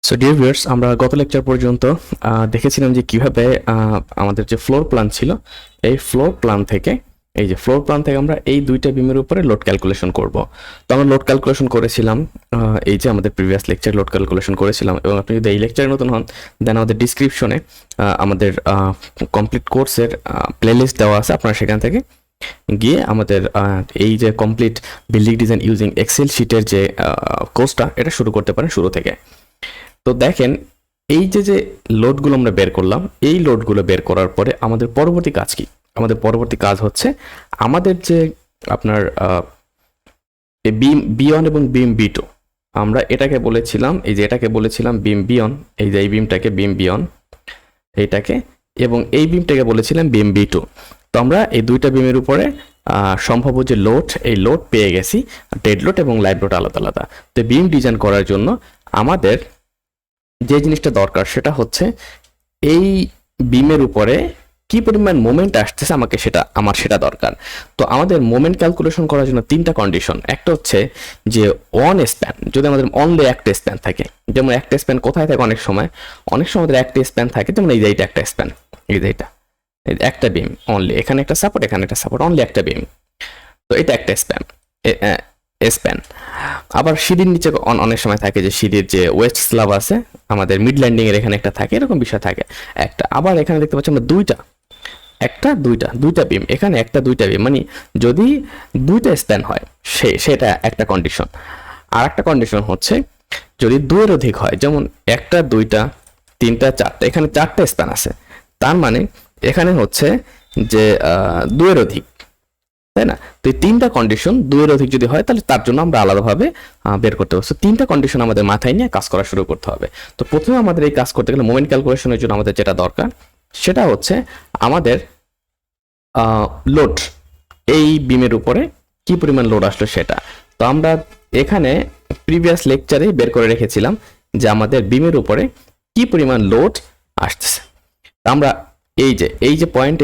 So dear viewers, আমরা গত lecture পর্যন্ত দেখেছিলাম যে কিভাবে আমাদের যে ফ্লোর প্ল্যান ছিল, এই ফ্লোর প্ল্যান থেকে আমরা এই দুইটা বিমের উপরে লোড ক্যালকুলেশন করব। তো আমরা লোড ক্যালকুলেশন করেছিলাম, এই যে আমাদের প্রিভিয়াস লেকচার লোড ক্যালকুলেশন করেছিলাম। এবং আপনি যদি এই লেকচারে নতুন হন, দেন আমাদের ডিসক্রিপশনে আমাদের কমপ্লিট কোর্সের প্লেলিস্ট দেওয়া আছে, আপনারা সেখান থেকে গিয়ে আমাদের এই যে complete building design using Excel শিটের যে কোর্সটা, এটা শুরু করতে পারেন শুরু থেকে। তো দেখেন, এই যে লোডগুলো আমরা বের করলাম, এই লোডগুলো বের করার পরে আমাদের পরবর্তী কাজ কি? আমাদের পরবর্তী কাজ হচ্ছে আমাদের যে আপনার বিম বি1 এবং বিম বি2, আমরা এটাকে বলেছিলাম, এই যে এটাকে বলেছিলাম বিম বি1, এই যে এই বিমটাকে বিম বি1 এইটাকে, এবং এই বিমটাকে বলেছিলাম বিম বি2। তো আমরা এই দুইটা বিমের উপরে সম্ভাব্য যে লোড, এই লোড পেয়ে গেছি, ডেড লোড এবং লাইভ লোড আলাদা আলাদা। তো বিম ডিজাইন করার জন্য আমাদের যে জিনিসটা দরকার সেটা হচ্ছে এই বিমের উপরে কি পরিমাণ মোমেন্ট আসতেছে আমার সেটা দরকার। তো আমাদের মোমেন্ট ক্যালকুলেশন করার জন্য তিনটা কন্ডিশন। একটা হচ্ছে যে অন স্প্যান, যদি আমাদের অনলি একটা স্প্যান থাকে, যেমন একটা স্প্যান কোথায় থাকে, অনেক সময় আমাদের একটা স্প্যান থাকে, যেমন এই যে এইটা একটা স্প্যান, এই যে এইটা একটা বিম অনলি, এখানে একটা সাপোর্ট, এখানে একটা সাপোর্ট, অনলি একটা বিম। তো এটা একটা স্প্যান। আবার সিঁড়ির নিচে অনেক সময় থাকে যে সিঁড়ির যে ওয়েস্ট স্ল্যাব আছে আমাদের মিড ল্যান্ডিং এর এখানে একটা থাকে, এরকম বিষয় থাকে একটা। আবার এখানে দেখতে পাচ্ছি আমরা দুইটা বিম, এখানে একটা দুইটা বিম, মানে যদি দুইটা স্প্যান হয় সেটা একটা কন্ডিশন। আর একটা কন্ডিশন হচ্ছে যদি দুইয়ের অধিক হয়, যেমন একটা দুইটা তিনটা চারটা, এখানে চারটা স্প্যান আছে, তার মানে এখানে হচ্ছে যে দুইয়ের অধিক, তাই না? তো এই তিনটা কন্ডিশন দুইয়ের অধিক যদি হয়, তাহলে তার জন্য আমরা আলাদাভাবে বের করতে হবে। তো তিনটা কন্ডিশন আমাদের মাথায় নিয়ে কাজ করা শুরু করতে হবে। তো প্রথমে আমাদের এই কাজ করতে গেলে মোমেন্ট ক্যালকুলেশনের জন্য আমাদের যেটা দরকার সেটা হচ্ছে আমাদের লোড, এই বিমের উপরে কি পরিমাণ লোড আসলো সেটা। তো আমরা এখানে প্রিভিয়াস লেকচারে বের করে রেখেছিলাম যে আমাদের বিমের উপরে কি পরিমাণ লোড আসতেছে। আমরা এই যে পয়েন্ট,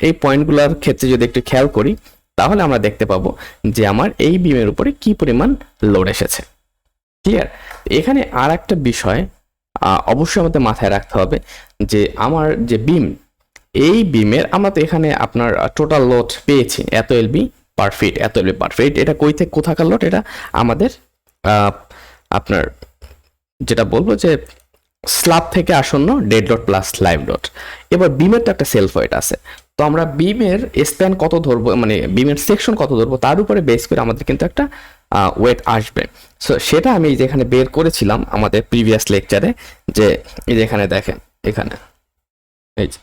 এই পয়েন্টগুলোর ক্ষেত্রে যদি একটু খেয়াল করি, তাহলে আমরা দেখতে পাবো যে আমার এই বিমের উপরে কি পরিমাণ লোড এসেছে। ক্লিয়ার? এখানে আর একটা বিষয় অবশ্যই আমাদের মাথায় রাখতে হবে যে আমার যে বিম, এই বিমের আমরা তো এখানে আপনার টোটাল লোড পেয়েছি এত এলবি পার ফিট, এটা কই থেকে কোথাকার লোড? এটা আমাদের আপনার যেটা বলবো যে স্ল্যাব থেকে আসন্ন dead load plus live load. এবার বিমের তো একটা সেলফ ওয়েট আছে, তো আমরা বিমের স্প্যান কত ধরবো, মানে বিমের সেকশন কত ধরবো, তার উপরে বেস করে আমাদের কিন্তু একটা ওয়েট আসবে। সো সেটা আমি যেখানে বের করেছিলাম আমাদের প্রিভিয়াস লেকচারে, যে এখানে দেখেন, এখানে এই যে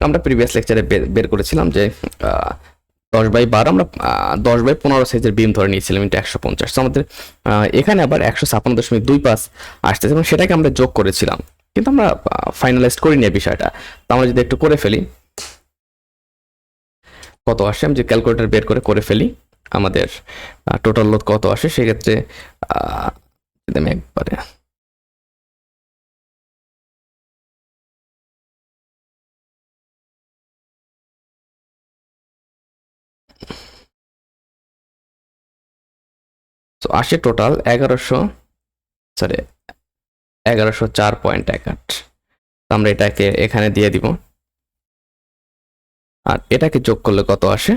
আমরা প্রিভিয়াস লেকচারে বের করেছিলাম যে 10/12 আমরা 10/15 সাইজের বিম ধরে নিয়েছিলাম, ইন্টু 150। তো আমাদের এখানে আবার 156.25 আসতেছে, এবং সেটাকে আমরা যোগ করেছিলাম, কিন্তু আমরা ফাইনালাইজ করিনি বিষয়টা। তো আমরা যদি একটু করে ফেলি কত আসে, আমি যে ক্যালকুলেটর বের করে ফেলি আমাদের টোটাল লোড কত আসে, সেক্ষেত্রে আমি একবারে তো আসে টোটাল 1104.18। আমরা এটাকে এখানে দিয়ে দিব, আর এটাকে যোগ করলে কত আসে,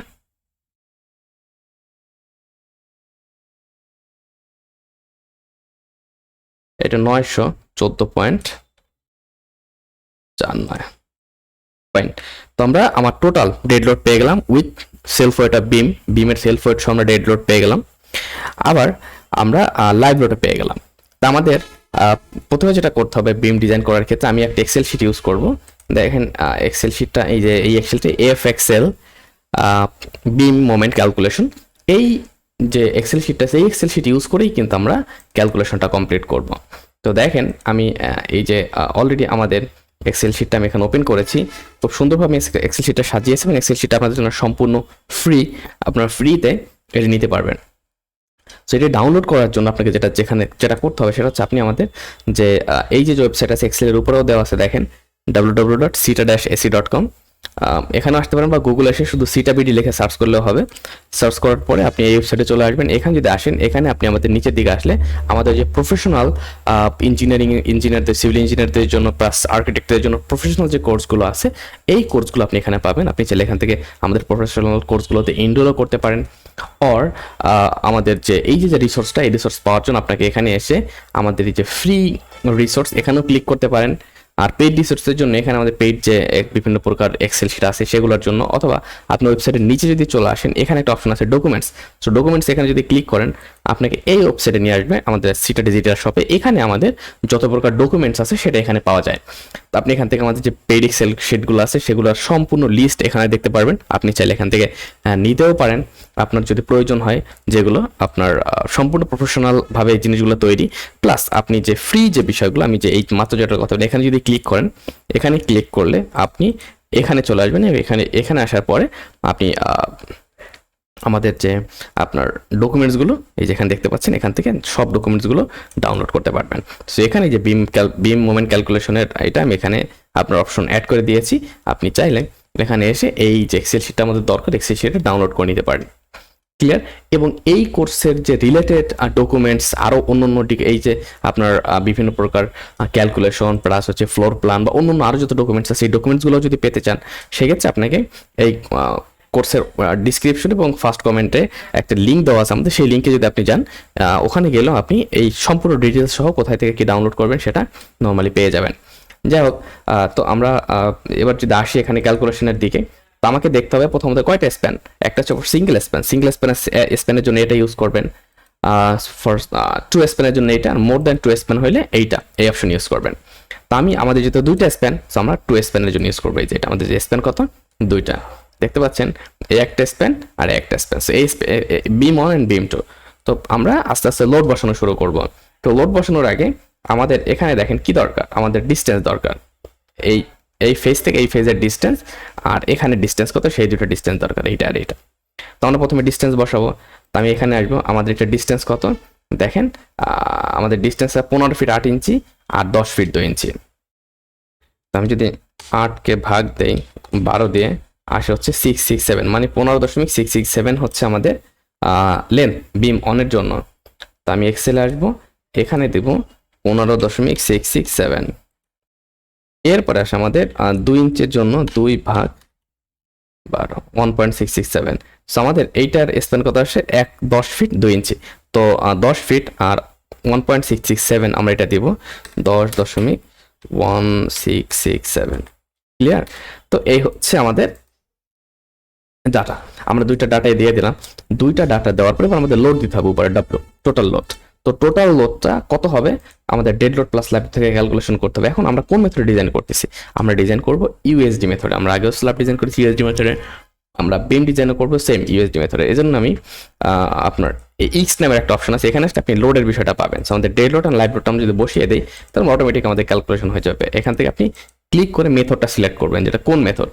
এটা 914.49 পয়েন্ট। তো আমরা আমার টোটাল ডেড লোড পেয়ে গেলাম উইথ সেলফ ওয়েট অফ বিমের সেলফ ওয়েট সহ আমরা ডেড লোড পেয়ে গেলাম। আবার আমরা লাইভ লোডে পেয়ে গেলাম। তা আমাদের প্রথমে যেটা করতে হবে বিম ডিজাইন করার ক্ষেত্রে, আমি একটা এক্সেল শিট ইউজ করব। দেখেন এক্সেল শিটটা, এই যে এই এক্সেলটি এফএক্সএল বিম মোমেন্ট ক্যালকুলেশন, এই যে এক্সেল শিটটা আছে, এই এক্সেল শিট ইউজ করেই কিন্তু আমরা ক্যালকুলেশনটা কমপ্লিট করব। তো দেখেন আমি এই যে অলরেডি আমাদের এক্সেল শিটটা আমি এখানে ওপেন করেছি, খুব সুন্দরভাবে এক্সেল শিটটা সাজিয়েছি, এবং এক্সেল শিটটা আপনাদের জন্য সম্পূর্ণ ফ্রি, আপনারা ফ্রিতে এটা নিতে পারবেন। সো এটা ডাউনলোড করার জন্য আপনাকে যেটা করতে হবে সেটা হচ্ছে, আপনি আমাদের যে এই যে ওয়েবসাইট আছে এক্সেলের উপরেও দেওয়া আছে, দেখেন www.ceta-ac.com, এখানে আসতে পারেন বা গুগল এসে শুধু CETA লিখে সার্চ করলেও হবে। সার্চ করার পরে আপনি এই ওয়েবসাইটে চলে আসবেন। এখানে যদি আসেন, এখানে আপনি আমাদের নিচের দিকে আসলে আমাদের যে প্রফেশনাল ইঞ্জিনিয়ারদের, সিভিল ইঞ্জিনিয়ারদের জন্য প্লাস আর্কিটেক্টদের জন্য প্রফেশনাল যে কোর্সগুলো আছে, এই কোর্সগুলো আপনি এখানে পাবেন। আপনি চাইলে এখান থেকে আমাদের প্রফেশনাল কোর্সগুলোতে এনরোলও করতে পারেন। অর আমাদের যে এই যে রিসোর্সটা, এই রিসোর্স পাওয়ার জন্য আপনাকে এখানে এসে আমাদের এই যে ফ্রি রিসোর্স এখানেও ক্লিক করতে পারেন। আর পেইড রিসোর্সের জন্য এখানে আমাদের পেইড যে বিভিন্ন প্রকার এক্সেল শিট আছে সেগুলোর জন্য, অথবা আপনি ওয়েবসাইটের নিচে যদি চলে আসেন, এখানে একটা অপশন আছে ডকুমেন্টস। সো ডকুমেন্টস এখানে যদি ক্লিক করেন, আপনাকে এই ওয়েবসাইটে নিয়ে আসবে আমাদের CETA ডিজিটাল শপে। এখানে আমাদের যত প্রকার ডকুমেন্টস আছে সেটা এখানে পাওয়া যায়। তো আপনি এখান থেকে আমাদের যে পেইড এক্সেল শিটগুলো আছে সেগুলোর সম্পূর্ণ লিস্ট এখানে দেখতে পারবেন। আপনি চাইলে এখান থেকে নিতেও পারেন আপনার যদি প্রয়োজন হয়, যেগুলো আপনার সম্পূর্ণ প্রফেশনালভাবে এই জিনিসগুলো তৈরি। প্লাস আপনি যে ফ্রি যে বিষয়গুলো, আমি যে এই মাত্র যেটার কথা বলি, এখানে যদি ক্লিক করেন, এখানে ক্লিক করলে আপনি এখানে চলে আসবেন। এখানে আসার পরে আপনি আমাদের যে আপনার ডকুমেন্টসগুলো এই যেখানে দেখতে পাচ্ছেন, এখান থেকে সব ডকুমেন্টসগুলো ডাউনলোড করতে পারবেন। সো এখানে যে বিম মোমেন্ট ক্যালকুলেশনের এটা আমি এখানে আপনার অপশন অ্যাড করে দিয়েছি। আপনি চাইলে এখানে এসে এই যে এক্সেল শিটটা আমাদের দরকার, এক্সেল শিটটা ডাউনলোড করে নিতে পারেন। ক্লিয়ার? এবং এই কোর্সের যে রিলেটেড ডকুমেন্টস আরও অন্য দিকে, এই যে আপনার বিভিন্ন প্রকার ক্যালকুলেশন প্লাস হচ্ছে ফ্লোর প্ল্যান বা অন্য আরও যত ডকুমেন্টস আছে, এই ডকুমেন্টসগুলো যদি পেতে চান, সেক্ষেত্রে আপনাকে এই কোর্সের ডিসক্রিপশন এবং ফার্স্ট কমেন্টে একটা লিঙ্ক দেওয়া আছে আমাদের, সেই লিঙ্কে যদি আপনি যান, ওখানে গেলেও আপনি এই সম্পূর্ণ ডিটেলস সহ কোথায় থেকে কি ডাউনলোড করবেন সেটা নর্মালি পেয়ে যাবেন। যাই হোক, তো আমরা এবার যদি আসি এখানে ক্যালকুলেশনের দিকে, তো আমাকে দেখতে হবে প্রথমত কয়টা স্প্যান। একটা হচ্ছে সিঙ্গেল স্প্যানের জন্য এটা ইউজ করবেন, ফর 2 স্প্যানের জন্য এটা, আর মোর দ্যান 2 স্প্যান হলে এইটা, এই অপশন ইউজ করবেন। তো আমি আমাদের যেহেতু 2টা স্প্যান, তো আমরা 2 স্প্যানের জন্য ইউজ করবো। এই যে এটা আমাদের যে স্প্যান কত, 2টা দেখতে পাচ্ছেন, এই একটা স্প্যান আর একটা স্প্যান। সো এই বিম 1 এন্ড বিম 2। তো আমরা আস্তে আস্তে লোড বসানো শুরু করব। তো লোড বসানোর আগে আমাদের এখানে দেখেন কি দরকার, আমাদের ডিস্টেন্স দরকার। এই ফেজ থেকে এই ফেজের ডিস্টেন্স, আর এখানে ডিস্টেন্স কত, সেই দুটো ডিস্টেন্স দরকার, এইটা আর এইটা। তো আমরা প্রথমে ডিস্টেন্স বসাবো। তো আমি এখানে আসবো, আমাদের একটা ডিস্টেন্স কত দেখেন, আমাদের ডিস্টেন্স 15 ফিট 8 ইঞ্চি আর 10 ফিট 2 ইঞ্চি। তো আমি যদি 8কে ভাগ দেই 12 দিয়ে, আসে হচ্ছে 667, মানে 15.667 হচ্ছে আমাদের লেন্থ বিম অনের জন্য। তো আমি এক্সেলে আসবো, এখানে দেব 15.667। এরপরে আসে আমাদের 2 ইঞ্চের জন্য 2 ভাগ 12, 1.667। সো আমাদের এইটার স্প্যান কত আসে, 10 ফিট 2 ইঞ্চি। তো 10 ফিট আর 1.667 আমরা এটা দিব 10.1667। ক্লিয়ার? তো এই হচ্ছে আমাদের ডাটা। আমরা 2টা ডাটাই দিয়ে দিলাম। 2টা ডাটা দেওয়ার পরে আমাদের লোড দিতে হবে উপরে, ডাব্লিউ টোটাল লোড। তো টোটাল লোডটা কত হবে, আমাদের ডেড লোড প্লাস লাইভ থেকে ক্যালকুলেশন করতে হবে। এখন আমরা কোন মেথডে ডিজাইন করতেছি, আমরা ডিজাইন করব ইউএসডি মেথডে। আমরা আগেও স্ল্যাব ডিজাইন করেছি ইউএসডি মেথডে, আমরা বিম ডিজাইন করব সেম ইউএসডি মেথডে। এজন্য আমি আপনার এই এক্স নামের একটা অপশন আছে, এখানে আপনি লোডের বিষয়টা পাবেন। সো আমাদের ডেড লোড আর লাইভ লোডটা আমরা যদি বসিয়ে দেই, তাহলে অটোমেটিক আমাদের ক্যালকুলেশন হয়ে যাবে। এখান থেকে আপনি ক্লিক করে মেথডটা সিলেক্ট করবেন, যেটা কোন মেথড,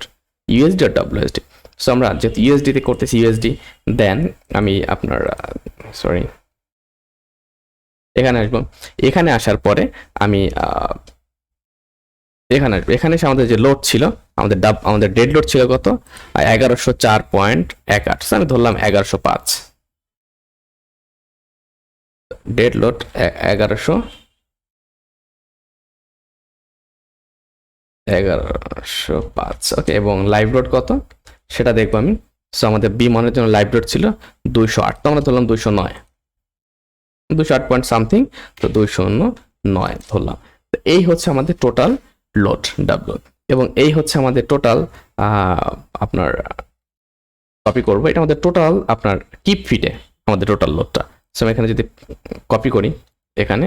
ইউএসডি আর ডব্লিউএসডি। সো আমরা যেহেতু ইউএসডিতে করতেছি ইউএসডি, দেন আমি আপনার এখানে আসবো। এখানে আসার পরে আমি এখানে আসবো। এখানে এসে আমাদের যে লোড ছিল, আমাদের ডেড লোড ছিল কত, 1104.18। সো আমি ধরলাম 1105। Dead load 1105। ওকে, এবং লাইভ লোড কত সেটা দেখবো আমি। সো আমাদের বি মনের জন্য লাইভ লোড ছিল 208, তো আমরা ধরলাম 209, 208 পয়েন্ট সামথিং, তো 209 ধরলাম। তো এই হচ্ছে আমাদের টোটাল লোড ডাব্লিউ, এবং এই হচ্ছে আমাদের টোটাল আপনার কপি করবো, এটা আমাদের টোটাল আপনার কিপ ফিটে আমাদের টোটাল লোডটা। সো আমি এখানে যদি কপি করি, এখানে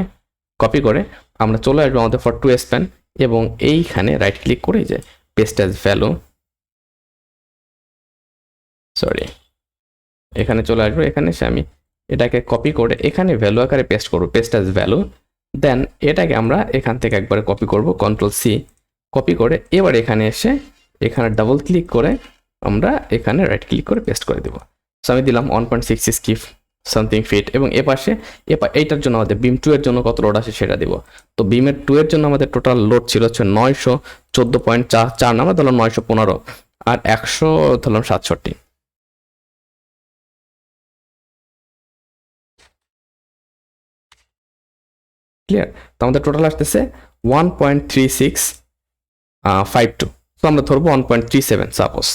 কপি করে আমরা চলে আসবো আমাদের ফর 2 স্প্যান, এবং এইখানে রাইট ক্লিক করে যে পেস্ট অ্যাজ ভ্যালু, এখানে চলে আসবো। এখানে এসে আমি এটাকে কপি করে এখানে ভ্যালু আকারে পেস্ট করবো, পেস্ট অ্যাজ ভ্যালু। দেন এটাকে আমরা এখান থেকে একবারে কপি করব, কন্ট্রোল-C কপি করে, এবার এখানে এসে এখানে ডাবল ক্লিক করে আমরা এখানে রাইট ক্লিক করে পেস্ট করে দেবো। সো আমি দিলাম 1.66 কিপ সামথিং ফিট, এবং এপাশে এইটার জন্য আমাদের বিম 2 এর জন্য কত লোড আসে সেটা দিব। তো বিমের 2 এর জন্য আমাদের টোটাল লোড ছিল হচ্ছে 914.4, আমরা ধরলাম 915। আর 100 ধরলাম 67। ক্লিয়ার? তো আমাদের টোটাল আসতেছে 1.3652। তো আমরা ধরবো 1.37, সাপোজ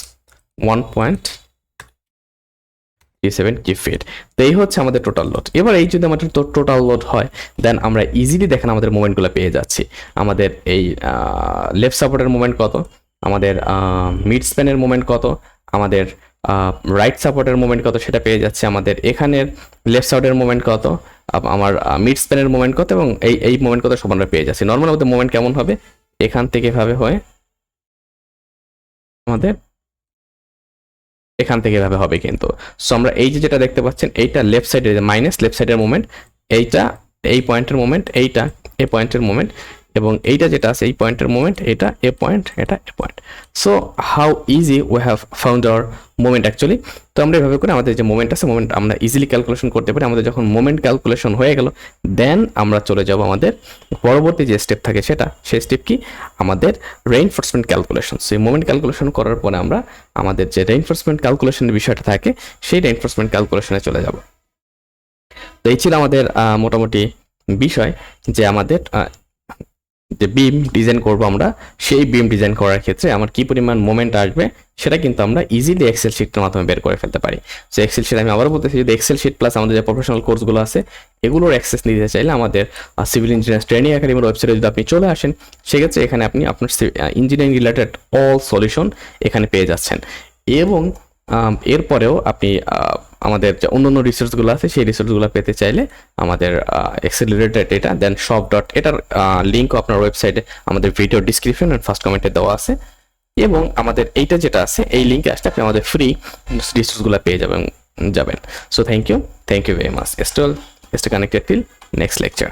1.37 কি ফিট। তো এই হচ্ছে আমাদের টোটাল লোড। এবার এই যদি আমাদের টোটাল লোড হয়, দেন আমরা ইজিলি দেখেন আমাদের মোমেন্টগুলো পেয়ে যাচ্ছি। আমাদের এই লেফট সাপোর্টের মোমেন্ট কত, আমাদের মিড স্প্যানের মোমেন্ট কত, আমাদের রাইট সাপোর্টের মোমেন্ট কত সেটা পেয়ে যাচ্ছে, আমাদের এখানের লেফট সাইডের মোমেন্ট কত, আমার মিড স্প্যানের মোমেন্ট কত, এবং এই মোমেন্ট কত সব আমরা পেয়ে যাচ্ছি। নর্মাল আমাদের মোমেন্ট কেমন হবে, এখান থেকে এভাবে হয়, আমাদের এখান থেকে এভাবে হবে কিন্তু। সো আমরা এই যে যেটা দেখতে পাচ্ছেন, এইটা লেফট সাইডের মাইনাস লেফট সাইডের মোমেন্ট, এইটা এই পয়েন্টের মোমেন্ট, এইটা এ পয়েন্টের মোমেন্ট, এবং এইটা যেটা আছে এই পয়েন্টের মোমেন্ট, এটা এ পয়েন্ট, এটা A point. So how easy we have found our moment actually. তো আমরা এভাবে করে আমাদের যে মোমেন্ট আছে, মোমেন্ট আমরা ইজিলি ক্যালকুলেশন করতে পারি। আমাদের যখন মোমেন্ট ক্যালকুলেশন হয়ে গেল, দেন আমরা চলে যাব আমাদের পরবর্তী যে স্টেপ থাকে সেটা, সেই স্টেপ কি, আমাদের রেইনফোর্সমেন্ট ক্যালকুলেশন। সেই মোমেন্ট ক্যালকুলেশন করার পরে আমরা আমাদের যে রেইনফোর্সমেন্ট ক্যালকুলেশনের বিষয়টা থাকে, সেই রেইনফোর্সমেন্ট ক্যালকুলেশনে চলে যাব। তো এই ছিল আমাদের মোটামুটি বিষয়, যে আমাদের যে বিম ডিজাইন করব আমরা, সেই বিম ডিজাইন করার ক্ষেত্রে আমার কি পরিমাণ মোমেন্ট আসবে সেটা কিন্তু আমরা ইজিলি এক্সেল শিটের মাধ্যমে বের করে ফেলতে পারি। সো এক্সেল শিট আমি আবারও বলতেছি, যদি এক্সেল শিট প্লাস আমাদের যে প্রফেশনাল কোর্সগুলো আছে এগুলোর অ্যাক্সেস নিতে চাইলে আমাদের সিভিল ইঞ্জিনিয়ার্স ট্রেনিং একাডেমির ওয়েবসাইটে যদি আপনি চলে আসেন, সেক্ষেত্রে এখানে আপনি আপনার ইঞ্জিনিয়ারিং রিলেটেড অল সলিউশন এখানে পেয়ে যাচ্ছেন। এবং এরপরেও আপনি আমাদের যে অন্যান্য রিসোর্সগুলো আছে সেই রিসোর্সগুলো পেতে চাইলে আমাদের এক্সেল রিলেটেড এটা দেন সব ডট এটার লিঙ্কও আপনার ওয়েবসাইটে আমাদের ভিডিও ডিসক্রিপশন এন্ড ফার্স্ট কমেন্টে দেওয়া আছে। এবং আমাদের এইটা যেটা আছে এই লিঙ্কে আসলে আপনি আমাদের ফ্রি রিসোর্সগুলো পেয়ে যাবেন। So thank you very much. Stay connected till next lecture.